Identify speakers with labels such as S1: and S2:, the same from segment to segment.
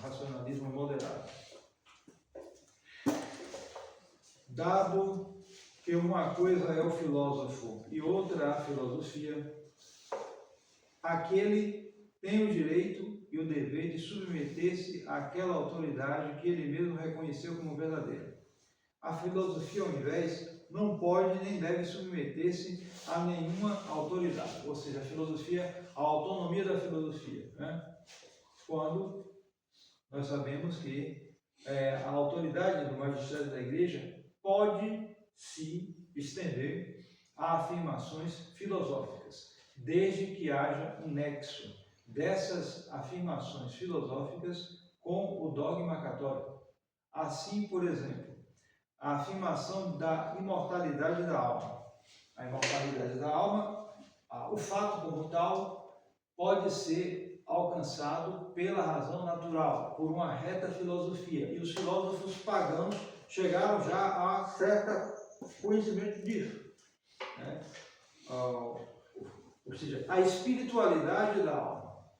S1: racionalismo moderado. Dado que uma coisa é o filósofo e outra é a filosofia, aquele tem o direito e o dever de submeter-se àquela autoridade que ele mesmo reconheceu como verdadeira. A filosofia, ao invés, não pode nem deve submeter-se a nenhuma autoridade, ou seja, a filosofia, a autonomia da filosofia, né? Quando nós sabemos que a autoridade do magistério da igreja pode se estender a afirmações filosóficas, desde que haja um nexo dessas afirmações filosóficas com o dogma católico. Assim, por exemplo, a afirmação da imortalidade da alma. A imortalidade da alma, o fato como tal, pode ser alcançado pela razão natural, por uma reta filosofia. E os filósofos pagãos chegaram já a certo conhecimento disso, né? Ou seja, a espiritualidade da alma,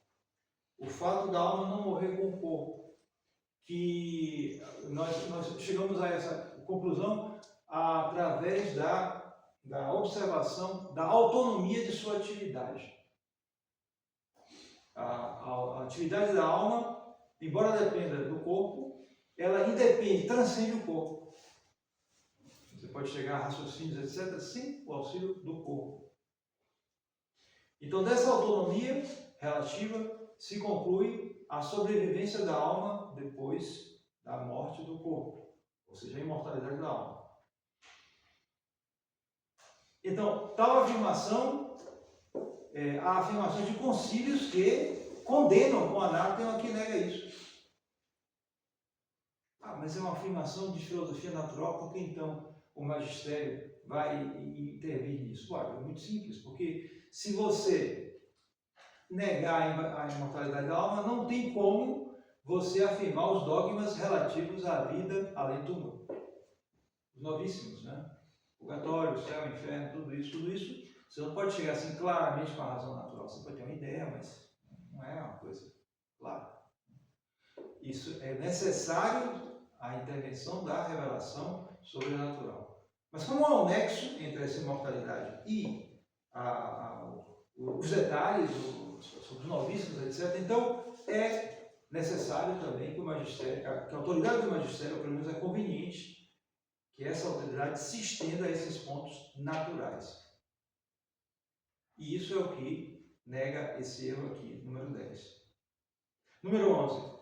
S1: o fato da alma não morrer com o corpo, que nós chegamos a essa conclusão através da observação da autonomia de sua atividade. A atividade da alma, embora dependa do corpo, ela independe, transcende o corpo. Você pode chegar a raciocínios, etc., sem o auxílio do corpo. Então, dessa autonomia relativa se conclui a sobrevivência da alma depois da morte do corpo, ou seja, a imortalidade da alma. Então, tal afirmação há afirmações de concílios que condenam o anátema que nega isso. Mas é uma afirmação de filosofia natural, por que então o magistério vai intervir nisso? Olha, é muito simples, porque se você negar a imortalidade da alma, não tem como você afirmar os dogmas relativos à vida além do túmulo. Os novíssimos, né? Purgatório, céu, inferno, tudo isso, você não pode chegar assim claramente com a razão natural. Você pode ter uma ideia, mas não é uma coisa clara. Isso é necessário a intervenção da revelação sobrenatural. Mas como há um nexo entre essa imortalidade e os detalhes sobre os novíssimos, etc., então é necessário também que o magistério, que a autoridade do magistério, pelo menos é conveniente, que essa autoridade se estenda a esses pontos naturais. E isso é o que nega esse erro aqui, número 10. Número 11.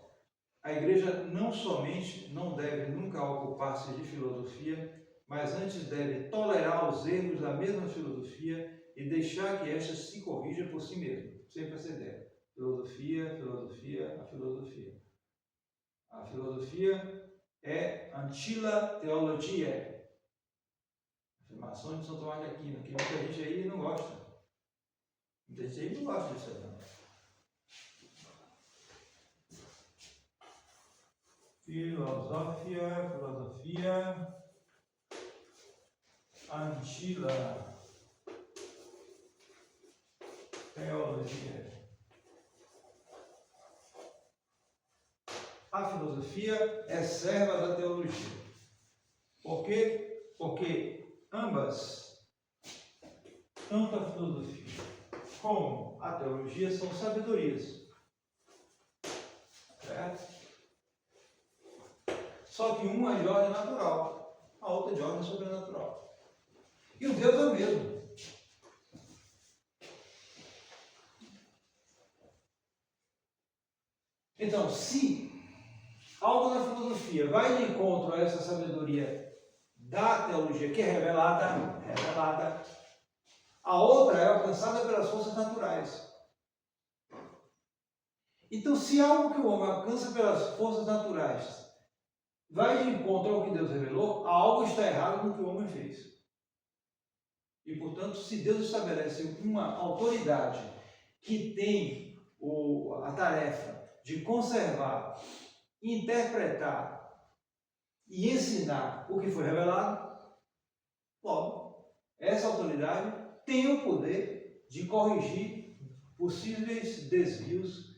S1: A igreja não somente não deve nunca ocupar-se de filosofia, mas antes deve tolerar os erros da mesma filosofia e deixar que esta se corrija por si mesma. Sempre essa ideia. Filosofia, filosofia, a filosofia. A filosofia é antila theologia. Afirmação de São Tomás de Aquino, que muita gente aí não gosta. Muita gente aí não gosta disso aí, não. Filosofia, antila teologia. A filosofia é serva da teologia. Por quê? Porque ambas, tanto a filosofia como a teologia, são sabedorias. Certo? Só que uma é de ordem natural, a outra é de ordem sobrenatural. E o Deus é o mesmo. Então, se algo na filosofia vai de encontro a essa sabedoria da teologia, que é revelada, a outra é alcançada pelas forças naturais. Então, se algo que o homem alcança pelas forças naturais vai de encontro ao que Deus revelou, algo está errado no que o homem fez. E, portanto, se Deus estabelece uma autoridade que tem a tarefa de conservar, interpretar e ensinar o que foi revelado, logo, essa autoridade tem o poder de corrigir possíveis desvios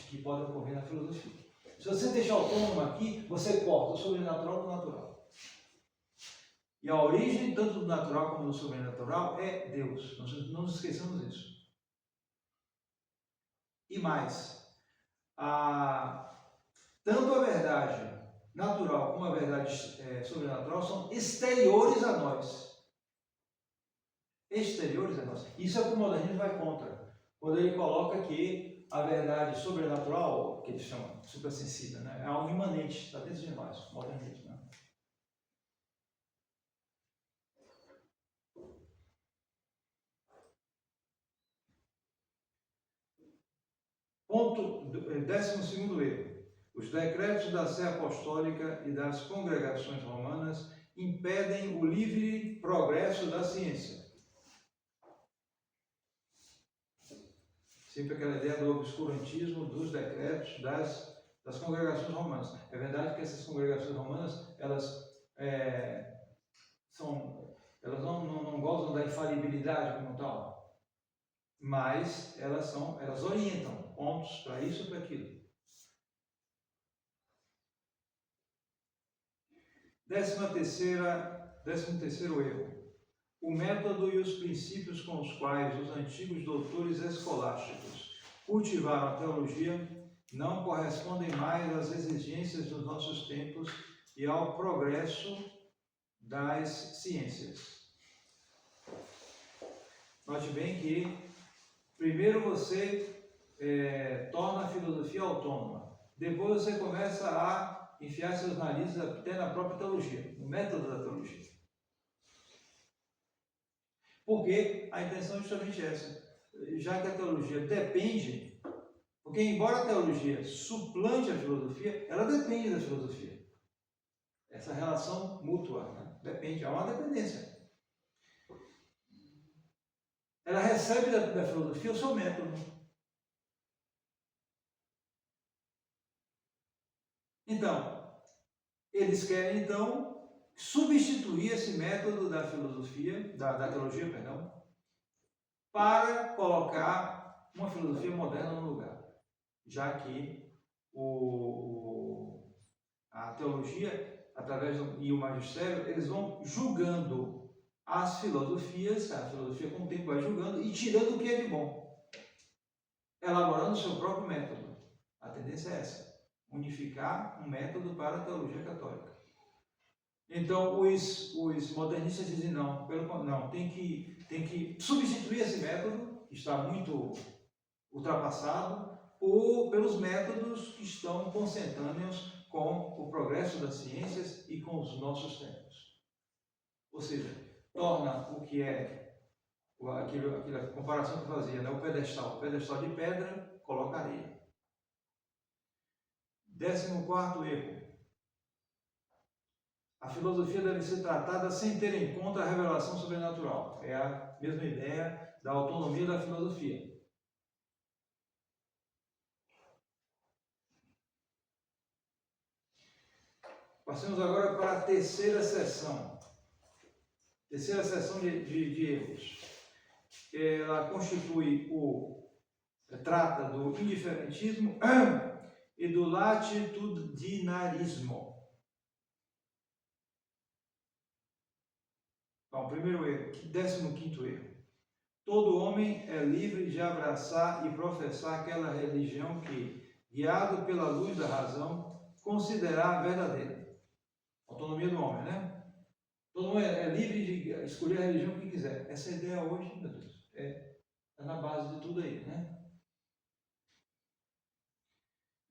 S1: que podem ocorrer na filosofia. Se você deixar autônomo aqui, você corta o sobrenatural do natural. E a origem, tanto do natural como do sobrenatural, é Deus. Não nos esqueçamos disso. E mais, tanto a verdade natural como a verdade sobrenatural são exteriores a nós. Exteriores a nós. Isso é o que o modernismo vai contra. Quando ele coloca que a verdade sobrenatural, que ele chama suprassensível, né, é algo imanente, está dentro de nós, o modernismo. Né? Ponto, 12º erro. Os decretos da Sé Apostólica e das congregações romanas impedem o livre progresso da ciência. Sempre aquela ideia do obscurantismo dos decretos das congregações romanas. É verdade que essas congregações romanas, elas não gozam da infalibilidade como tal, mas elas orientam pontos para isso e para aquilo. 13º erro. O método e os princípios com os quais os antigos doutores escolásticos cultivaram a teologia não correspondem mais às exigências dos nossos tempos e ao progresso das ciências. Note bem que primeiro você torna a filosofia autônoma, depois você começa a enfiar seus narizes até na própria teologia, no método da teologia. Porque a intenção é justamente essa. Já que a teologia depende, porque embora a teologia suplante a filosofia, ela depende da filosofia. Essa relação mútua, né? Depende, há uma dependência. Ela recebe da filosofia o seu método. Então, eles querem substituir esse método da filosofia, da teologia, perdão, para colocar uma filosofia moderna no lugar, já que a teologia, e o magistério, eles vão julgando as filosofias, a filosofia com o tempo vai julgando e tirando o que é de bom, elaborando o seu próprio método. A tendência é essa, unificar um método para a teologia católica. Então, os modernistas dizem não, tem que substituir esse método, que está muito ultrapassado, pelos métodos que estão consentâneos com o progresso das ciências e com os nossos tempos. Ou seja, torna o que é aquela comparação que eu fazia, né? O pedestal de pedra, coloca areia. 14º erro. A filosofia deve ser tratada sem ter em conta a revelação sobrenatural. É a mesma ideia da autonomia da filosofia. Passemos agora para a terceira seção. Terceira seção de erros. Ela trata do indiferentismo e do latitudinarismo. Então, primeiro erro, 15º erro. Todo homem é livre de abraçar e professar aquela religião que, guiado pela luz da razão, considerar verdadeira. Autonomia do homem, né? Todo mundo é livre de escolher a religião que quiser. Essa ideia hoje, meu Deus, está na base de tudo aí, né?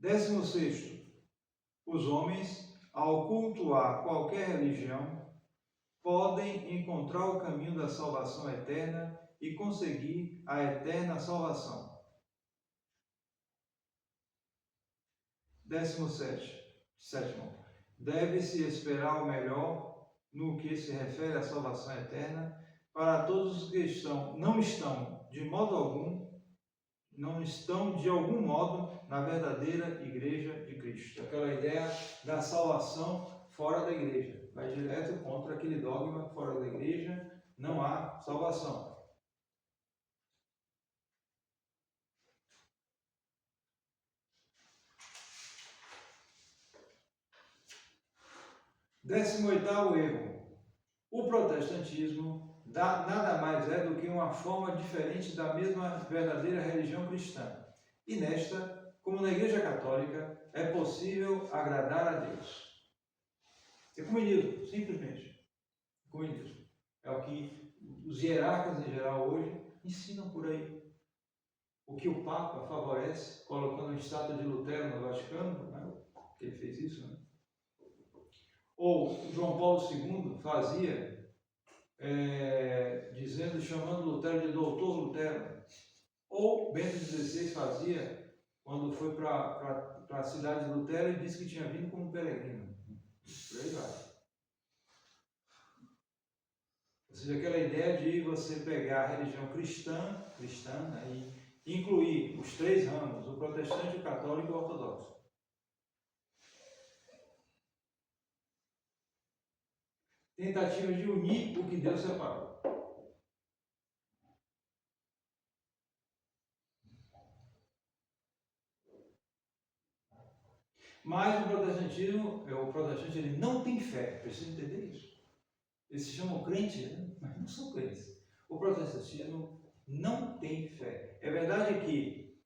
S1: 16º. Os homens, ao cultuar qualquer religião, podem encontrar o caminho da salvação eterna e conseguir a eterna salvação. 17º. Deve-se esperar o melhor no que se refere à salvação eterna para todos os que não estão de algum modo na verdadeira igreja de Cristo. Aquela ideia da salvação fora da igreja. Vai direto contra aquele dogma: fora da igreja não há salvação. 18º erro. O protestantismo nada mais é do que uma forma diferente da mesma verdadeira religião cristã. E nesta, como na Igreja Católica, é possível agradar a Deus. Ecumenismo, simplesmente. Ecumenismo. É o que os hierarcas em geral hoje ensinam por aí. O que o Papa favorece, colocando a estátua de Lutero no Vaticano, né? Ele fez isso, né? Ou João Paulo II fazia, chamando Lutero de Doutor Lutero. Ou Bento XVI fazia, quando foi para a cidade de Lutero, e disse que tinha vindo como peregrino. Por aí vai. Ou seja, aquela ideia de você pegar a religião cristã, né, e incluir os 3 ramos, o protestante, o católico e o ortodoxo. Tentativa de unir o que Deus separou. Mas o protestante ele não tem fé, precisa entender isso. Eles se chamam crentes, né? Mas não são crentes. O protestantismo não tem fé. É verdade que,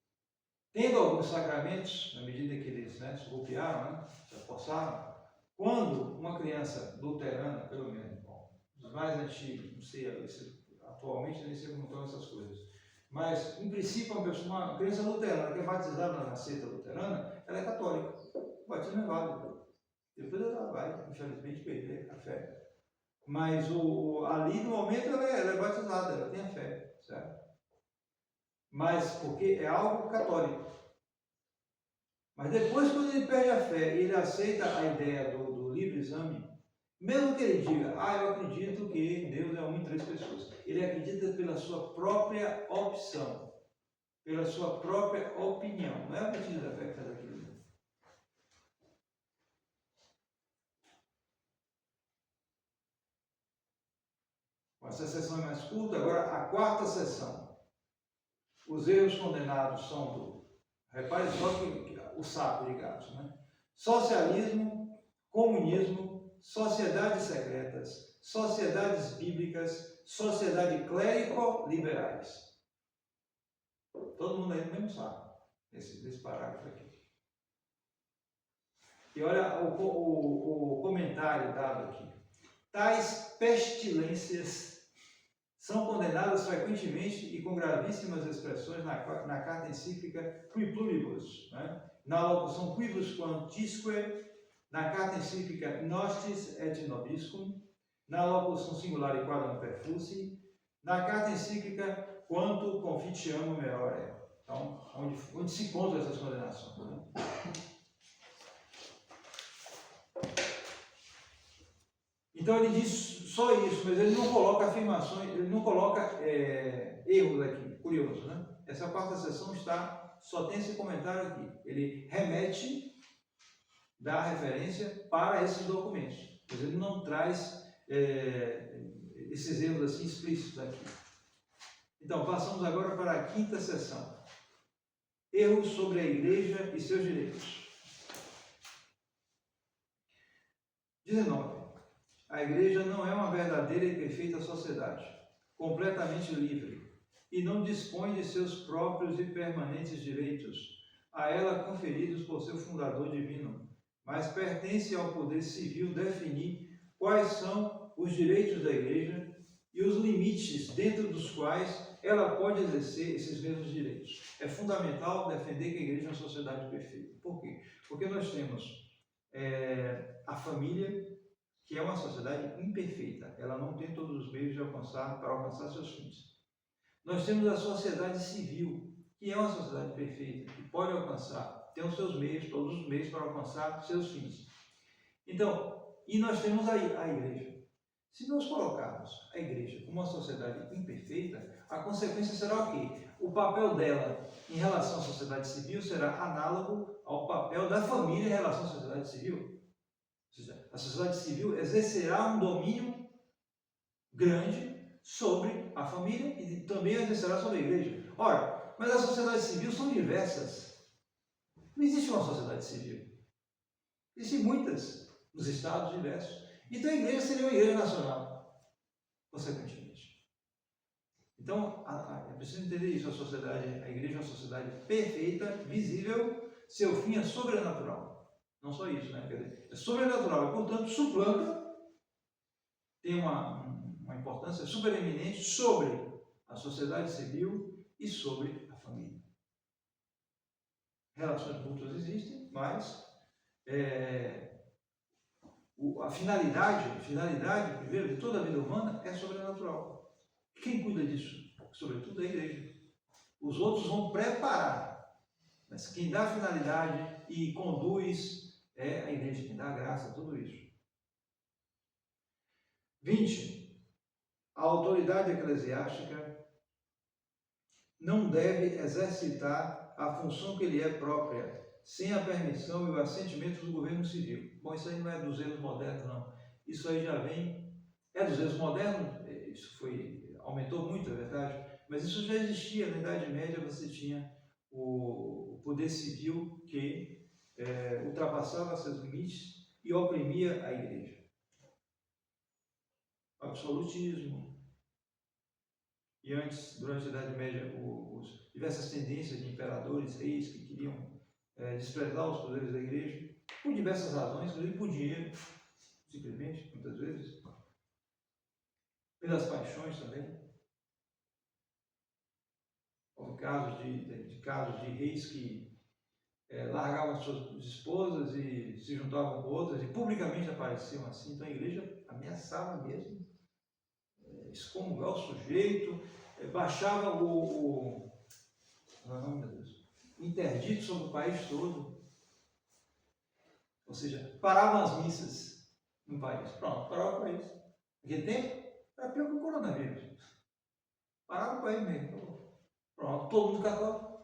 S1: tendo alguns sacramentos, na medida que eles se golpearam, se apossaram, quando uma criança luterana, pelo menos, os mais antigos, não sei, atualmente nem sei como estão essas coisas, mas, em princípio, uma criança luterana que é batizada na seita luterana, ela é católica. O batismo é válido. Depois ela vai, infelizmente, perder a fé. Mas ali, no momento, ela é batizada, ela tem a fé, certo? Mas porque é algo católico. Mas depois, quando ele perde a fé e ele aceita a ideia do livre exame, mesmo que ele diga, eu acredito que Deus é um em 3 pessoas, ele acredita pela sua própria opção, pela sua própria opinião. Não é a partir da fé que faz aquilo. Essa sessão é mais curta. Agora, a 4ª sessão. Os erros condenados são repare só que o saco de gatos, né? Socialismo, comunismo, sociedades secretas, sociedades bíblicas, sociedade clérico-liberais. Todo mundo aí no mesmo saco, nesse parágrafo aqui. E olha o comentário dado aqui. Tais pestilências são condenadas frequentemente e com gravíssimas expressões na carta encíclica Qui Pluribus, né? Na locução Quibus Quantisque, na carta encíclica Nostis et Nobiscum, na locução singular e quadram perfusi, na carta encíclica Quanto Confitiamo Meore. Então, onde se encontram essas condenações, né? Então ele diz só isso, mas ele não coloca afirmações, ele não coloca erros aqui, curioso, né? Essa 4ª sessão só tem esse comentário aqui. Ele remete, dá referência para esses documentos, mas ele não traz esses erros assim explícitos aqui. Então, passamos agora para a 5ª sessão. Erros sobre a Igreja e seus direitos. 19. A Igreja não é uma verdadeira e perfeita sociedade, completamente livre, e não dispõe de seus próprios e permanentes direitos, a ela conferidos por seu fundador divino, mas pertence ao poder civil definir quais são os direitos da Igreja e os limites dentro dos quais ela pode exercer esses mesmos direitos. É fundamental defender que a Igreja é uma sociedade perfeita. Por quê? Porque nós temos a família, que é uma sociedade imperfeita, ela não tem todos os meios para alcançar seus fins. Nós temos a sociedade civil, que é uma sociedade perfeita, que pode alcançar, tem os seus meios, todos os meios para alcançar seus fins. Então, e nós temos a Igreja. Se nós colocarmos a Igreja como uma sociedade imperfeita, a consequência será o quê? O papel dela em relação à sociedade civil será análogo ao papel da família em relação à sociedade civil. Ou seja, a sociedade civil exercerá um domínio grande sobre a família e também exercerá sobre a Igreja. Ora, mas as sociedades civis são diversas. Não existe uma sociedade civil. Existem muitas nos estados diversos. Então a igreja seria uma igreja nacional, consequentemente. Então é preciso entender isso, a igreja é uma sociedade perfeita, visível, seu fim é sobrenatural. Não só isso, né? Quer dizer, é sobrenatural, e portanto suplanta, tem uma importância supereminente sobre a sociedade civil e sobre a família. Relações mútuas existem, mas a finalidade, primeiro, de toda a vida humana é sobrenatural. Quem cuida disso? Sobretudo a igreja. Os outros vão preparar, mas quem dá finalidade e conduz é a igreja, quem dá graça a tudo isso. 20. A autoridade eclesiástica não deve exercitar a função que lhe é própria, sem a permissão e o assentimento do governo civil. Bom, isso aí não é dos erros modernos, não. Isso aí já vem... É dos erros modernos, isso aumentou muito, é verdade, mas isso já existia. Na Idade Média você tinha o poder civil que ultrapassava seus limites e oprimia a igreja. Absolutismo. E antes, durante a Idade Média, diversas tendências de imperadores, reis que queriam desprezar os poderes da igreja, por diversas razões, inclusive por dinheiro, simplesmente, muitas vezes, pelas paixões também. Houve casos de reis que largavam suas esposas e se juntavam com outras e publicamente apareciam assim. Então a igreja ameaçava mesmo excomungar o sujeito, baixava o interdito sobre o país todo. Ou seja, paravam as missas no país. Pronto, parava o país. Naquele tempo, era pior que o coronavírus. Parava o país mesmo. Pronto, todo mundo católico.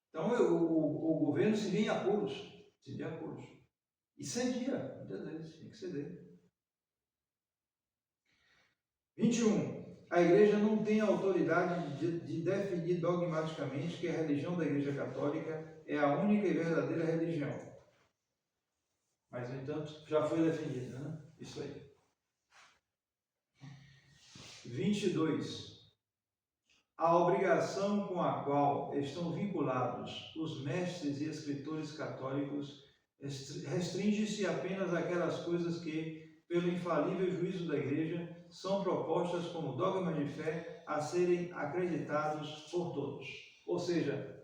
S1: Então o governo se via em apuros. E cedia, muitas vezes, tinha que ceder. 21. A igreja não tem autoridade de definir dogmaticamente que a religião da Igreja Católica é a única e verdadeira religião. Mas, no entanto, já foi definida, né? Isso aí. 22. A obrigação com a qual estão vinculados os mestres e escritores católicos restringe-se apenas àquelas coisas que, pelo infalível juízo da Igreja, são propostas como dogmas de fé a serem acreditados por todos. Ou seja,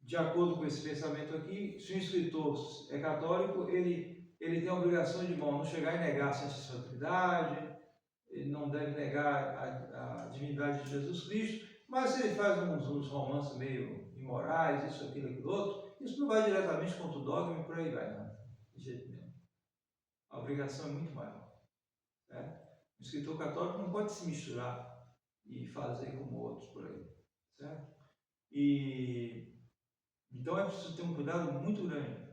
S1: de acordo com esse pensamento aqui, se um escritor é católico, ele tem a obrigação de, não chegar e negar a ciência da Trindade, ele não deve negar a divindade de Jesus Cristo, mas se ele faz uns romances meio imorais, isso, aquilo, outro, isso não vai diretamente contra o dogma e por aí vai, não. De jeito nenhum. A obrigação é muito maior. O escritor católico não pode se misturar e fazer como outros por aí, certo? Então é preciso ter um cuidado muito grande,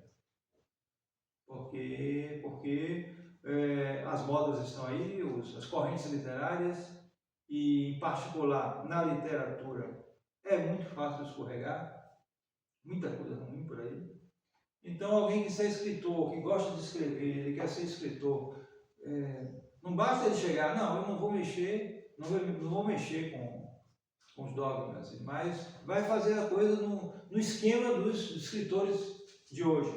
S1: porque as modas estão aí, as correntes literárias, e em particular na literatura é muito fácil escorregar, muita coisa ruim por aí. Então alguém que seja escritor, que gosta de escrever, ele quer ser escritor, não basta ele chegar, não, eu não vou mexer, não vou mexer com os dogmas, mas vai fazer a coisa no esquema dos escritores de hoje.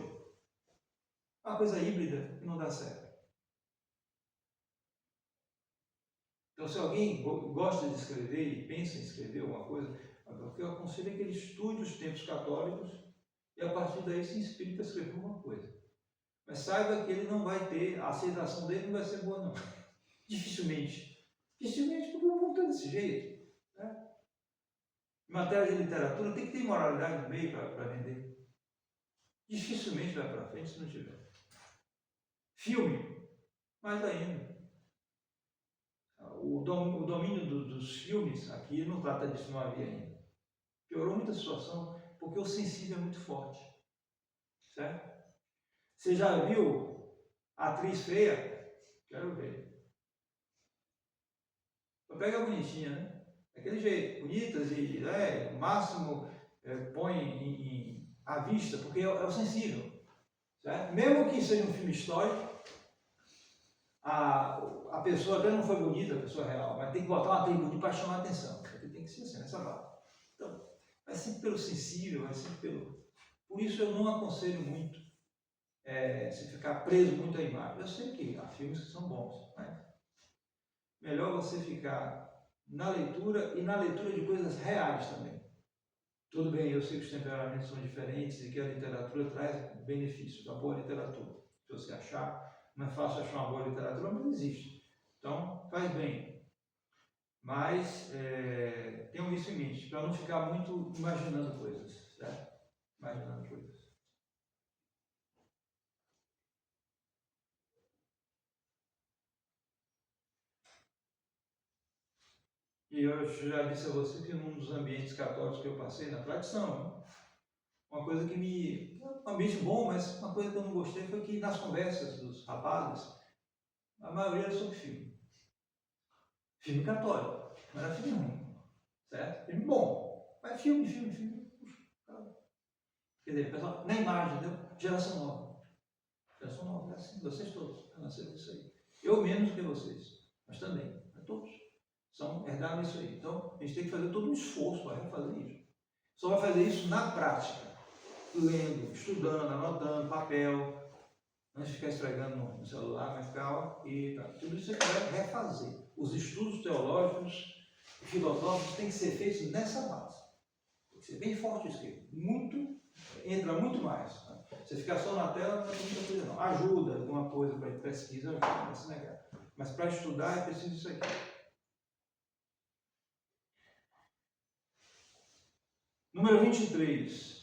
S1: Uma coisa híbrida que não dá certo. Então, se alguém gosta de escrever e pensa em escrever alguma coisa, o que eu aconselho é que ele estude os tempos católicos e a partir daí se inspire para escrever alguma coisa. Mas saiba que ele não vai ter, a aceitação dele não vai ser boa, não. Dificilmente. Dificilmente, porque o mundo é desse jeito. Né? Em matéria de literatura, tem que ter moralidade no meio para vender. Dificilmente vai para frente se não tiver. Filme, mais ainda. O domínio dos filmes, aqui não trata disso, não havia ainda. Piorou muito a situação, porque o sensível é muito forte. Certo? Você já viu atriz feia? Quero ver. Pega a bonitinha, né? Daquele jeito, bonitas e o máximo põe à vista, porque é o sensível. certo? Mesmo que seja um filme histórico, a pessoa até não foi bonita, a pessoa real, mas tem que botar uma atributo para chamar a atenção. Porque tem que ser assim, nessa base. Então, vai sempre pelo sensível, vai sempre pelo... Por isso eu não aconselho muito se ficar preso muito à imagem. Eu sei que há filmes que são bons, mas melhor você ficar na leitura e na leitura de coisas reais também. Tudo bem, eu sei que os temperamentos são diferentes e que a literatura traz benefícios, a boa literatura. Se você achar, não é fácil achar uma boa literatura, mas existe. Então, faz bem. Mas tenham isso em mente, para não ficar muito imaginando coisas, certo? Imaginando coisas. E eu já disse a você que num dos ambientes católicos que eu passei, na tradição, uma coisa que me... um ambiente bom, mas uma coisa que eu não gostei foi que nas conversas dos rapazes, a maioria era sobre filme. Filme católico, não era filme ruim, certo? Filme bom, mas filme. Quer dizer, pessoal, na imagem, entendeu? Geração nova. Geração nova, é assim, vocês todos, nasceram isso aí. Eu menos que vocês, mas também, todos. Herdaram isso aí. Então, a gente tem que fazer todo um esforço para refazer isso. Só vai fazer isso na prática, lendo, estudando, anotando, papel, não ficar esfregando no celular, mas ficar, ó, e tá. Tudo isso você vai refazer. Os estudos teológicos e filosóficos têm que ser feitos nessa base. Tem que ser bem forte isso aqui. Entra muito mais. Tá? Você ficar só na tela não é muita coisa não. Ajuda alguma coisa para pesquisa, ajuda, não se negar. Mas para estudar é preciso isso aqui. Número 23.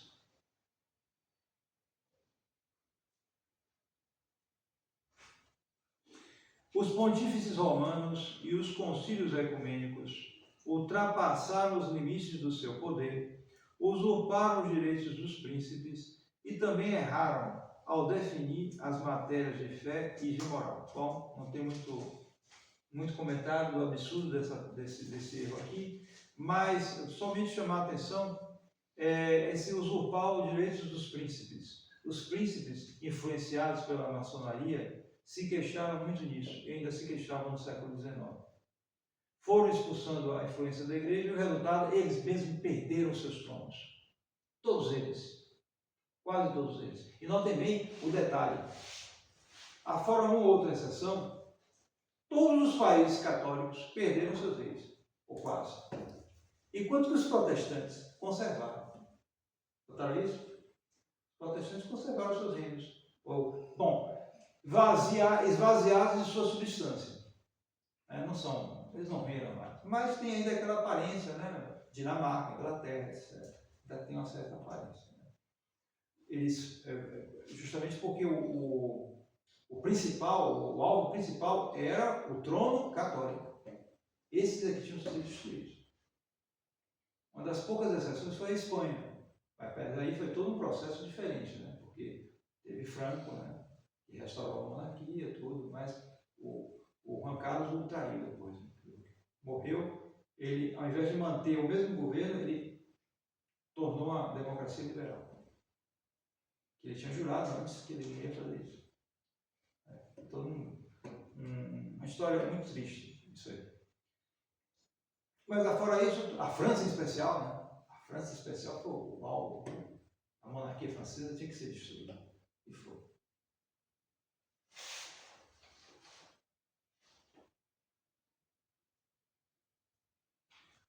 S1: Os pontífices romanos e os concílios ecumênicos ultrapassaram os limites do seu poder, usurparam os direitos dos príncipes e também erraram ao definir as matérias de fé e de moral. Bom, não tem muito comentário do absurdo desse erro aqui, mas somente chamar a atenção esse usurpar os direitos dos príncipes. Os príncipes, influenciados pela maçonaria, se queixaram muito nisso, e ainda se queixavam no século XIX. Foram expulsando a influência da igreja e o resultado, eles mesmos perderam seus tronos. Todos eles. Quase todos eles. E notem bem o detalhe. Afora uma ou outra exceção, todos os países católicos perderam seus reis, ou quase. Enquanto que os protestantes conservaram. Notaram isso? Os protestantes conservaram seus reinos. Esvaziados de sua substância. Eles não reiram mais. Mas tem ainda aquela aparência, né? Dinamarca, Inglaterra, etc. Ainda tem uma certa aparência. Né? Eles, justamente porque o alvo principal era o trono católico. Esses aqui tinham sido destruídos. Uma das poucas exceções foi a Espanha. Mas aí foi todo um processo diferente, né? Porque teve Franco, né? Que restaurou a monarquia, tudo, mas o Juan Carlos o traiu depois. Né? Morreu, ele, ao invés de manter o mesmo governo, ele tornou a democracia liberal. Que ele tinha jurado antes que ele ia fazer isso. Todo uma história muito triste, isso aí. Mas fora isso, a França em especial, né? A França em especial foi o alvo. A monarquia francesa tinha que ser destruída. E foi.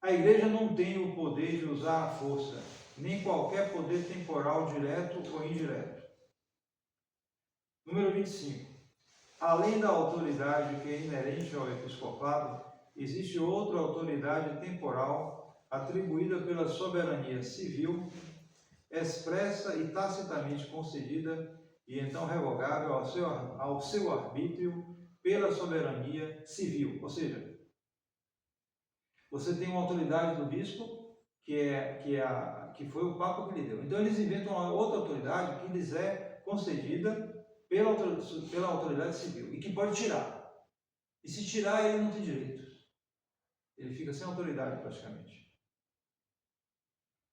S1: A igreja não tem o poder de usar a força, nem qualquer poder temporal direto ou indireto. Número 25. Além da autoridade que é inerente ao episcopado, existe outra autoridade temporal atribuída pela soberania civil, expressa e tacitamente concedida e então revogável ao seu arbítrio pela soberania civil. Ou seja, você tem uma autoridade do bispo que foi o Papa que lhe deu. Então eles inventam uma outra autoridade que lhes é concedida pela autoridade civil e que pode tirar. E se tirar, ele não tem direitos. Ele fica sem autoridade praticamente.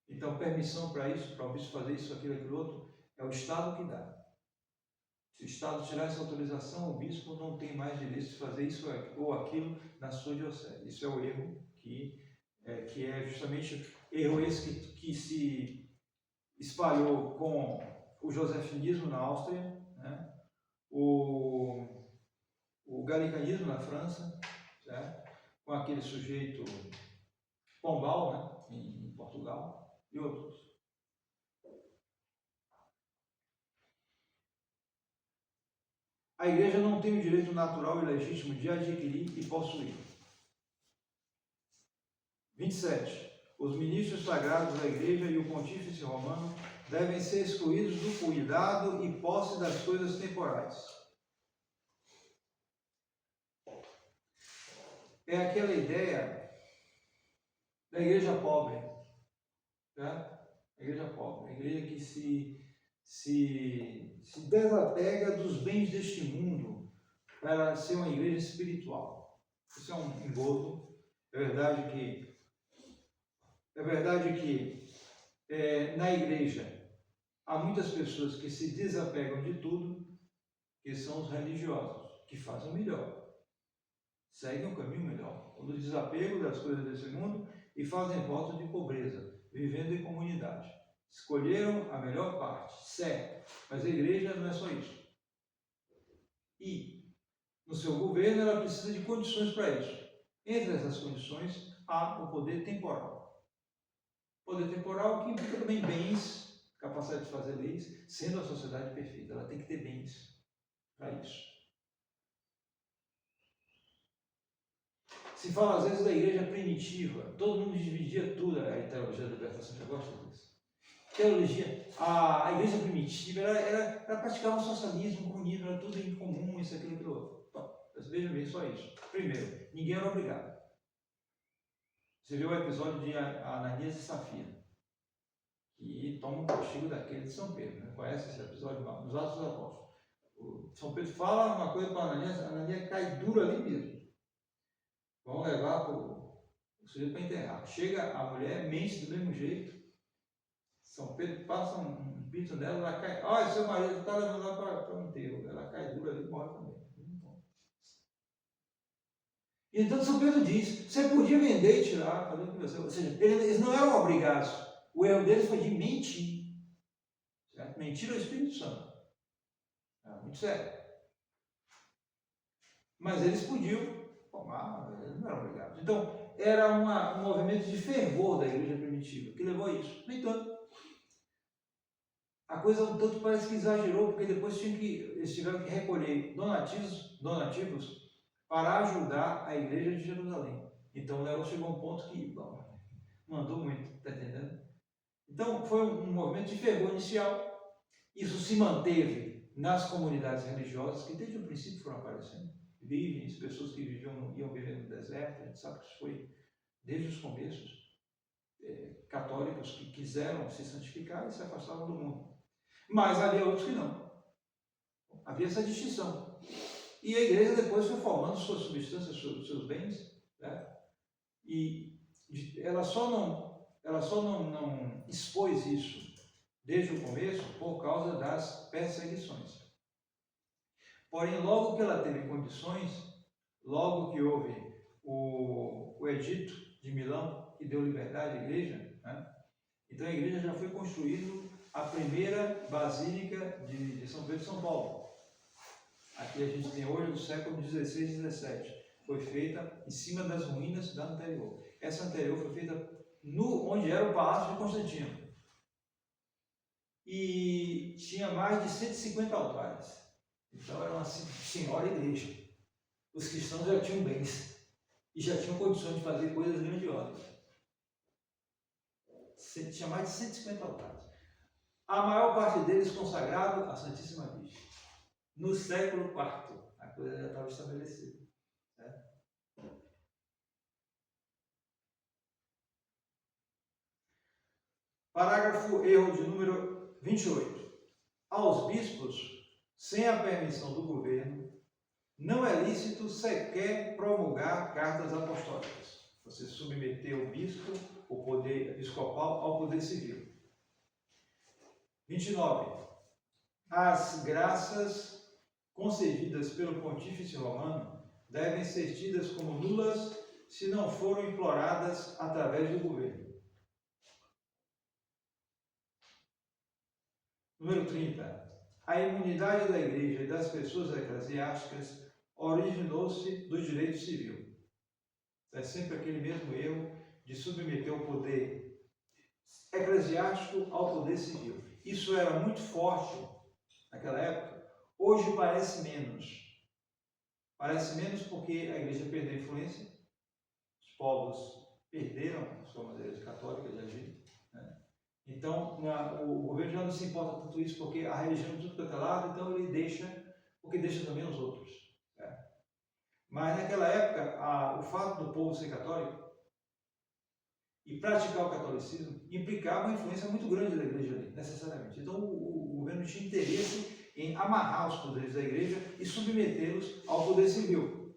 S1: Então, permissão para isso, para o bispo fazer isso, aquilo, outro, é o Estado que dá. Se o Estado tirar essa autorização, o bispo não tem mais direito de fazer isso ou aquilo na sua diocese. Isso é o erro que é justamente erro esse que se espalhou com o josefinismo na Áustria, né? o galicanismo na França, certo? Com aquele sujeito Pombal, né? em Portugal, e outros. A igreja não tem o direito natural e legítimo de adquirir e possuir. 27. Os ministros sagrados da igreja e o pontífice romano devem ser excluídos do cuidado e posse das coisas temporais. É aquela ideia da igreja pobre, tá? A igreja pobre, a igreja que se desapega dos bens deste mundo para ser uma igreja espiritual. Isso é um engodo. É verdade que na igreja há muitas pessoas que se desapegam de tudo, que são os religiosos, que fazem o melhor, seguem um caminho melhor, o desapego das coisas desse mundo e fazem voto de pobreza, vivendo em comunidade. Escolheram a melhor parte, certo, mas a igreja não é só isso. E no seu governo ela precisa de condições para isso. Entre essas condições há o poder temporal. Poder temporal que implica também bens, capacidade de fazer leis, sendo a sociedade perfeita. Ela tem que ter bens para isso. Se fala às vezes da igreja primitiva, todo mundo dividia tudo, a teologia da libertação já gosta disso. Teologia, a igreja primitiva, ela praticava o socialismo, o comunismo, era tudo em comum, isso, aquilo, aquilo outro. Bom, veja bem, só isso. Primeiro, ninguém era obrigado. Você viu o episódio de Ananias e Safira, que toma um castigo daquele de São Pedro, né? Conhece esse episódio nos Atos dos Apóstolos? O São Pedro fala uma coisa para Ananias cai duro ali mesmo. Vão levar o sujeito para enterrar. Chega a mulher, mente do mesmo jeito. São Pedro passa um pito nela, ela cai. Olha, seu marido está levando lá para o enterro. Ela cai dura ali e morre também. Então São Pedro diz: você podia vender e tirar, fazer o que você. Ou seja, eles não eram obrigados. O erro deles foi de mentir. Certo? Mentir ao Espírito Santo. Era muito sério. Mas eles podiam tomar, eles não eram obrigados. Então, era um movimento de fervor da igreja primitiva que levou a isso. No entanto, a coisa um tanto parece que exagerou, porque depois eles tiveram que recolher donativos para ajudar a igreja de Jerusalém. Então, o negócio chegou a um ponto que, bom, não andou muito, está entendendo? Então, foi um movimento de fervor inicial. Isso se manteve nas comunidades religiosas, que desde o princípio foram aparecendo. As pessoas que iam viver no deserto, a gente sabe que isso foi desde os começos. Católicos que quiseram se santificar e se afastavam do mundo. Mas havia outros que não. Havia essa distinção. E a igreja depois foi formando suas substâncias, seus bens, né? E ela só não expôs isso desde o começo por causa das perseguições. Porém, logo que ela teve condições, logo que houve o Edito de Milão, que deu liberdade à igreja, né? Então a igreja já foi construindo a primeira basílica de São Pedro e São Paulo. Aqui a gente tem hoje do século XVI e XVII. Foi feita em cima das ruínas da anterior. Essa anterior foi feita onde era o Palácio de Constantino. E tinha mais de 150 altares. Então era uma senhora igreja. Os cristãos já tinham bens e já tinham condições de fazer coisas grandiosas. Tinha mais de 150 altares. A maior parte deles consagrado à Santíssima Virgem. No século IV, a coisa já estava estabelecida. Certo? Parágrafo erro de número 28. Aos bispos, sem a permissão do governo, não é lícito sequer promulgar cartas apostólicas. Você submeter o bispo, o poder episcopal, ao poder civil. 29. As graças concedidas pelo Pontífice Romano devem ser tidas como nulas se não foram imploradas através do governo. Número 30. A imunidade da Igreja e das pessoas eclesiásticas originou-se do direito civil. É sempre aquele mesmo erro de submeter o poder eclesiástico ao poder civil. Isso era muito forte naquela época. Hoje parece menos. Parece menos porque a Igreja perdeu a influência, os povos perderam a sua maneira católica de agir, né? Então, o governo já não se importa tanto isso, porque a religião é tudo cancelado, então ele deixa, porque deixa também os outros, né? Mas naquela época, o fato do povo ser católico e praticar o catolicismo implicava uma influência muito grande da igreja ali, necessariamente. Então, o governo tinha interesse em amarrar os poderes da igreja e submetê-los ao poder civil.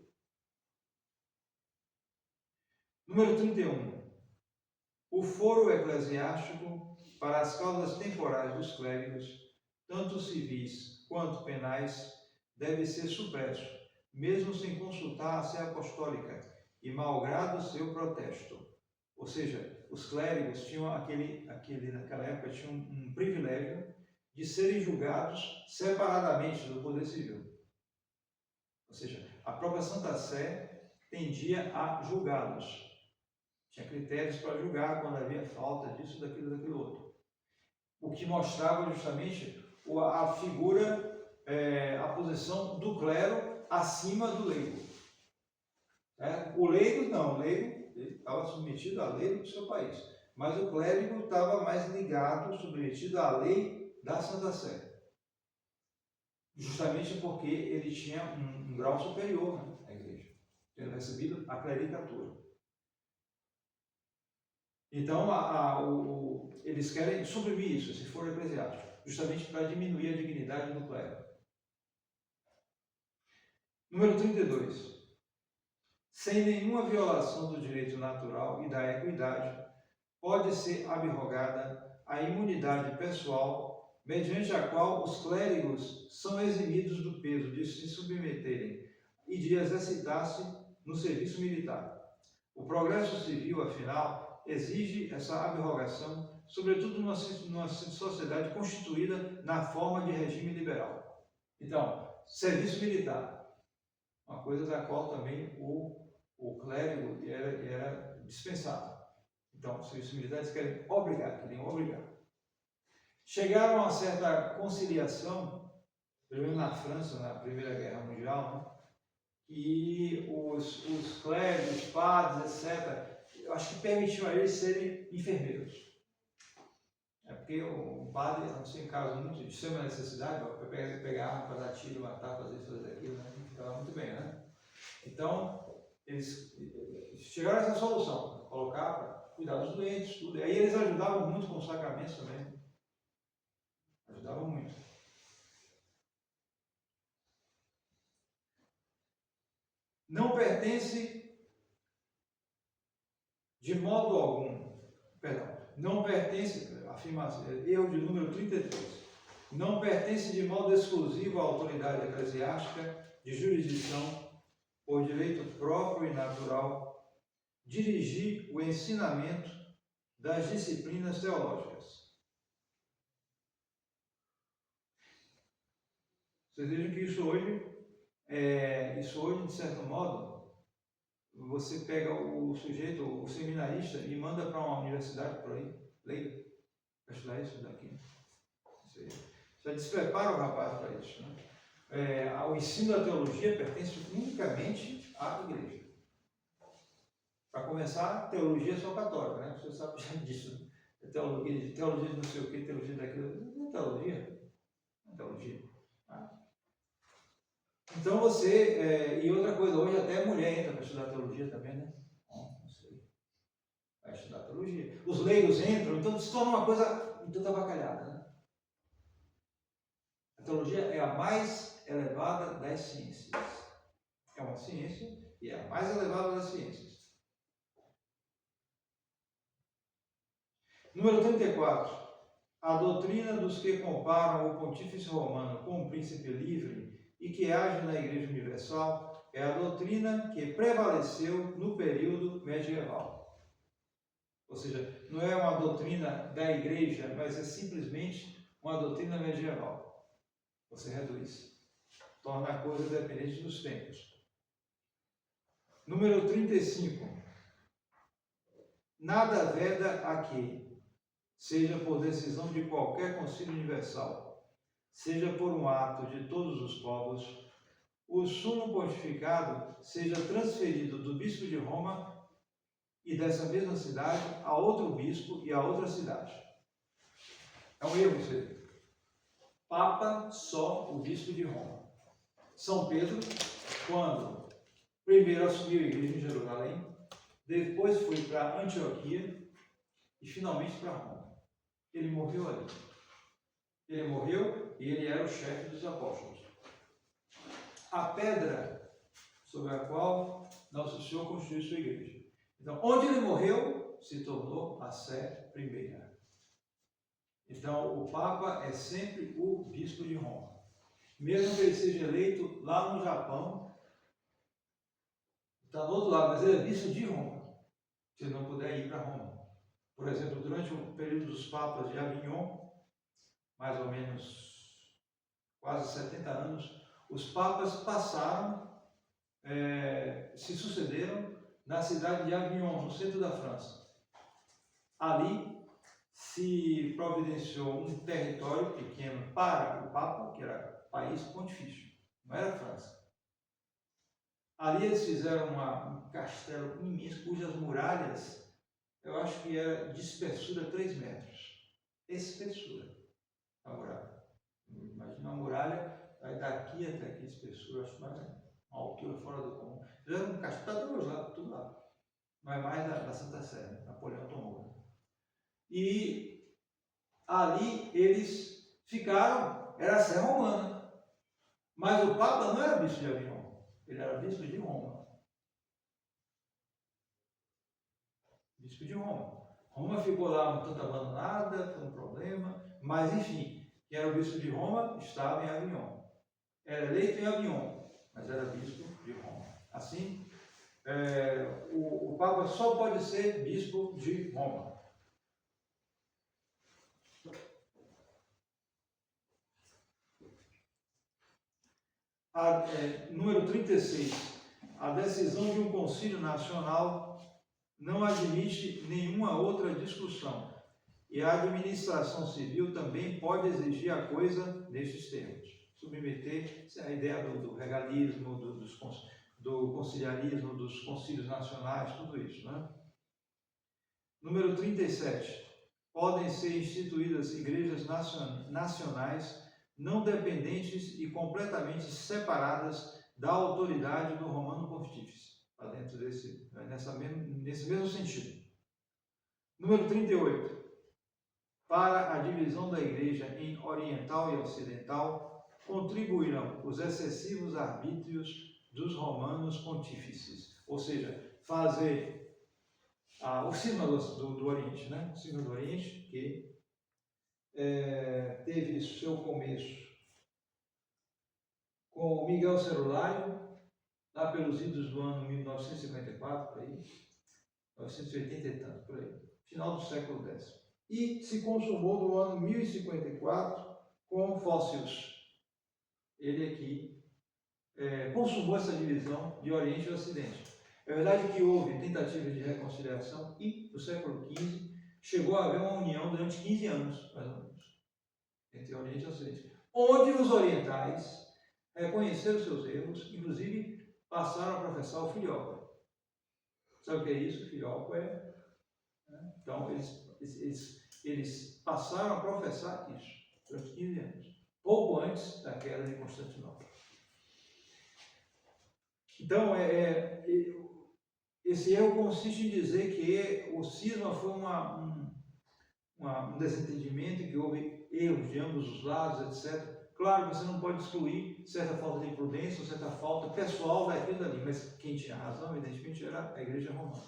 S1: Número 31. O foro eclesiástico para as causas temporais dos clérigos, tanto civis quanto penais, deve ser supresso, mesmo sem consultar a Sé Apostólica e malgrado seu protesto. Ou seja, os clérigos tinham naquela época, tinham um privilégio de serem julgados separadamente do poder civil. Ou seja, a própria Santa Sé tendia a julgá-los. Tinha critérios para julgar quando havia falta disso, daquilo outro. O que mostrava justamente a figura, a posição do clero acima do leigo. O leigo não, o leigo estava submetido à lei do seu país, mas o clérigo estava mais ligado, submetido à lei da Santa Sé, justamente porque ele tinha um grau superior, né, à igreja, tendo recebido a clericatura. Então, eles querem suprimir isso, esse foro eclesiástico, justamente para diminuir a dignidade do clero. Número 32. Sem nenhuma violação do direito natural e da equidade, pode ser abrogada a imunidade pessoal, mediante a qual os clérigos são eximidos do peso de se submeterem e de exercitar-se no serviço militar. O progresso civil, afinal, exige essa abrogação, sobretudo numa sociedade constituída na forma de regime liberal. Então, serviço militar, uma coisa da qual também o clérigo era dispensado. Então, os serviços militares queriam obrigar. Chegaram a uma certa conciliação, pelo menos na França, na Primeira Guerra Mundial, né? E os clérigos, os padres, etc., eu acho que permitiam a eles serem enfermeiros. Porque o padre, a não ser em caso muito de extrema necessidade, para pegar arma, para dar tiro, matar, fazer aquilo, né? Ficava muito bem, né? Então, eles chegaram a essa solução, colocar para cuidar dos doentes, tudo. E aí eles ajudavam muito com os sacramentos também. Ajudavam muito. Não pertence de modo algum, não pertence, afirmação, erro de número 33, não pertence de modo exclusivo à autoridade eclesiástica de jurisdição, por direito próprio e natural, dirigir o ensinamento das disciplinas teológicas. Vocês vejam que isso hoje, de certo modo, você pega o sujeito, o seminarista, e manda para uma universidade por aí, leiga, para estudar isso daqui. Você desprepara o rapaz para isso, né? O ensino da teologia pertence unicamente à igreja. Para começar, a teologia é só católica, né? Você sabe já disso. Teologia de não sei o que, teologia daquilo. Não é teologia. Não é teologia. Então e outra coisa, hoje até a mulher entra para estudar teologia também, né? Não sei. Vai estudar teologia. Os leigos entram, então se torna uma coisa muito avacalhada, né? A teologia é a mais elevada das ciências. É uma ciência e é a mais elevada das ciências. Número 34. A doutrina dos que comparam o pontífice romano com um príncipe livre e que age na Igreja Universal é a doutrina que prevaleceu no período medieval. Ou seja, não é uma doutrina da Igreja, mas é simplesmente uma doutrina medieval. Você reduz, torna a coisa dependente dos tempos. Número 35. Nada veda a que, seja por decisão de qualquer concílio universal, seja por um ato de todos os povos, o sumo pontificado seja transferido do bispo de Roma e dessa mesma cidade a outro bispo e a outra cidade. É um erro isso aí. Papa só o bispo de Roma. São Pedro, quando primeiro assumiu a igreja em Jerusalém, depois foi para Antioquia e finalmente para Roma. Ele morreu ali. Ele morreu e ele era o chefe dos apóstolos. A pedra sobre a qual Nosso Senhor construiu sua igreja. Então, onde ele morreu, se tornou a sé primeira. Então, o Papa é sempre o bispo de Roma. Mesmo que ele seja eleito lá no Japão, está do outro lado, mas ele é bispo de Roma, se ele não puder ir para Roma. Por exemplo, durante o período dos papas de Avignon, mais ou menos quase 70 anos, os papas passaram, se sucederam na cidade de Avignon, no centro da França. Ali se providenciou um território pequeno para o Papa, que era país pontifício, não era a França. Ali eles fizeram um castelo imenso, cujas muralhas, eu acho que era de espessura 3 metros. Espessura, a muralha. Imagina uma muralha, vai daqui até aqui, espessura, acho que uma altura fora do comum. Fizeram um castelo, está lá, tudo lá. Não é mais da Santa Sé, né? Napoleão tomou. E ali eles ficaram, era a Sé romana. Mas o Papa não era bispo de Avignon, ele era bispo de Roma. Bispo de Roma. Roma ficou lá um tanto abandonada, foi um problema, mas enfim, quem era o bispo de Roma estava em Avignon. Era eleito em Avignon, mas era bispo de Roma. Assim, o Papa só pode ser bispo de Roma. Número 36. A decisão de um concílio nacional não admite nenhuma outra discussão, e a administração civil também pode exigir a coisa nestes termos. Submeter a ideia do regalismo, do conciliarismo, dos concílios nacionais, tudo isso, né? Número 37. Podem ser instituídas igrejas nacionais não dependentes e completamente separadas da autoridade do Romano Pontífice. Está dentro nesse mesmo sentido. Número 38. Para a divisão da igreja em oriental e ocidental, contribuirão os excessivos arbítrios dos romanos pontífices. Ou seja, fazer o cisma do Oriente, né? O cisma do Oriente, que teve seu começo com Miguel Cerulário, lá pelos idos do ano 1954, por aí, 1980 e tanto, por aí, final do século X. E se consumou no ano 1054 com Fócius. Ele aqui consumou essa divisão de Oriente e Ocidente. É verdade que houve tentativas de reconciliação e, no século XV, chegou a haver uma união durante 15 anos, mais ou menos, entre Oriente e Ocidente, onde os orientais reconheceram seus erros, inclusive passaram a professar o filioque. Sabe o que é isso? O filioque Então, eles passaram a professar isso durante 15 anos, pouco antes da queda de Constantinopla. Então, esse erro consiste em dizer que o cisma foi um desentendimento, que houve erros de ambos os lados, etc. Claro que você não pode excluir certa falta de prudência ou certa falta pessoal daquilo ali, mas quem tinha razão, evidentemente, era a Igreja Romana.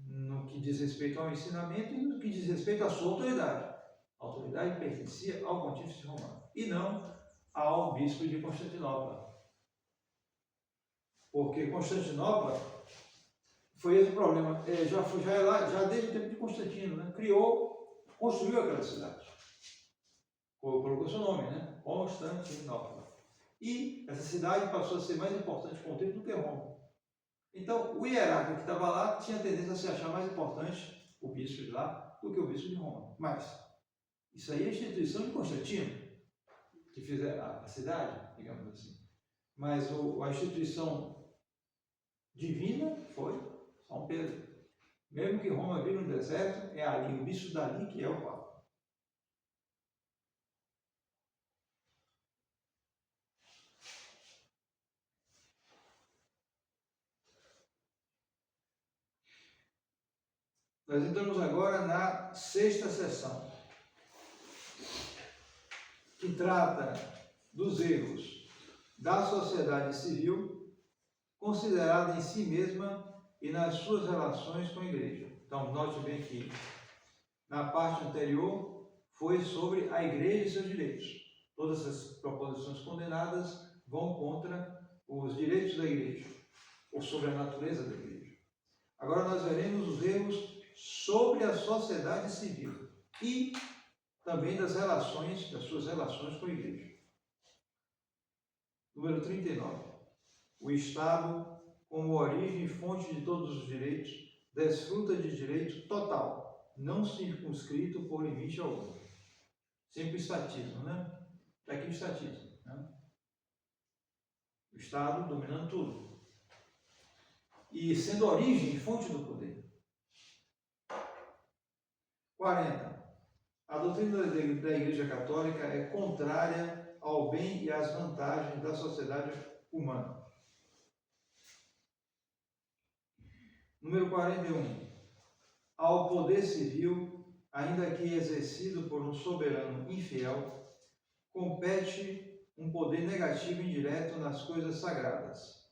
S1: No que diz respeito ao ensinamento e no que diz respeito à sua autoridade. A autoridade pertencia ao Pontífice Romano e não ao bispo de Constantinopla. Porque Constantinopla foi esse o problema. Já é lá, já desde o tempo de Constantino, né? Construiu aquela cidade. Colocou seu nome, né? Constantinopla. E essa cidade passou a ser mais importante com o tempo do que Roma. Então, o hierarca que estava lá tinha tendência a se achar mais importante, o bispo de lá, do que o bispo de Roma. Mas, isso aí é a instituição de Constantino, que fez a cidade, digamos assim. Mas a instituição divina foi São Pedro. Mesmo que Roma vire um deserto, é ali, o bispo dali que é o Papa. Nós entramos agora na sexta sessão, que trata dos erros da sociedade civil, considerada em si mesma e nas suas relações com a igreja. Então, note bem que na parte anterior foi sobre a igreja e seus direitos. Todas as proposições condenadas vão contra os direitos da igreja, ou sobre a natureza da igreja. Agora nós veremos os erros sobre a sociedade civil e também das suas relações com a igreja. Número 39. O Estado, como origem e fonte de todos os direitos, desfruta de direito total, não circunscrito por limite algum. Sempre o estatismo, né? Está aqui o estatismo, né? O Estado dominando tudo. E sendo origem e fonte do poder. 40. A doutrina da Igreja Católica é contrária ao bem e às vantagens da sociedade humana. Número 41. Ao poder civil, ainda que exercido por um soberano infiel, compete um poder negativo indireto nas coisas sagradas.